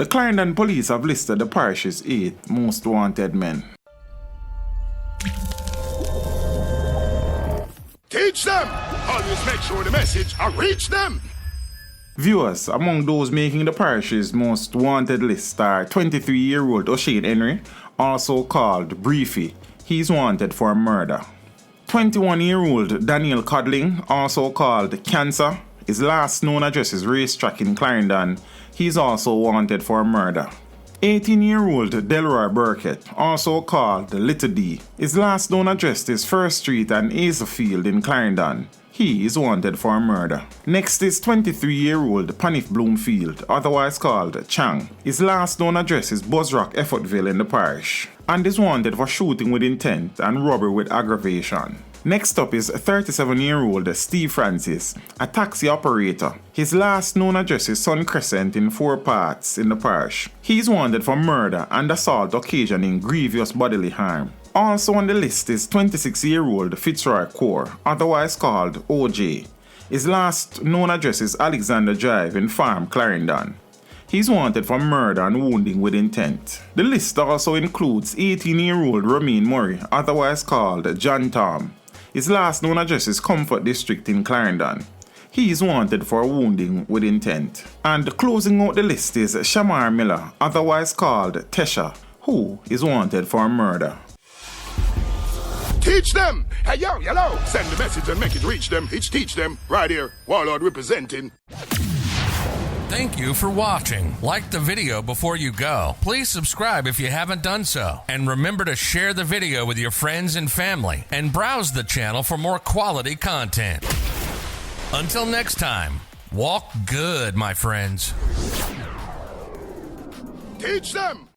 The Clarendon police have listed the parish's 8 most wanted men. Teach them! Always make sure the message reach them! Viewers, among those making the parish's most wanted list are 23-year-old O'Shane Henry, also called Briefy. He's wanted for murder. 21-year-old Daniel Codling, also called Cancer. His last known address is Racetrack in Clarendon. He's also wanted for murder. 18-year-old Delroy Burkett, also called Little D. His last known address is First Street and Acerfield in Clarendon. He is wanted for murder. Next is 23-year-old Panif Bloomfield, otherwise called Chang. His last known address is Buzzrock, Effortville in the parish, and is wanted for shooting with intent and robbery with aggravation. Next up is 37-year-old Steve Francis, a taxi operator. His last known address is Sun Crescent in 4 Parts in the parish. He is wanted for murder and assault occasioning grievous bodily harm. Also on the list is 26-year-old Fitzroy Core, otherwise called OJ. His last known address is Alexander Drive in Farm, Clarendon. He's wanted for murder and wounding with intent. The list also includes 18-year-old Romain Murray, otherwise called John Tom. His last known address is Comfort District in Clarendon. He is wanted for wounding with intent. And closing out the list is Shamar Miller, otherwise called Tesha, who is wanted for murder. Teach them! Hey yo, hello! Send the message and make it reach them. It's teach them. Right here, Warlord representing. Thank you for watching. Like the video before you go. Please subscribe if you haven't done so. And remember to share the video with your friends and family. And browse the channel for more quality content. Until next time, walk good, my friends. Teach them!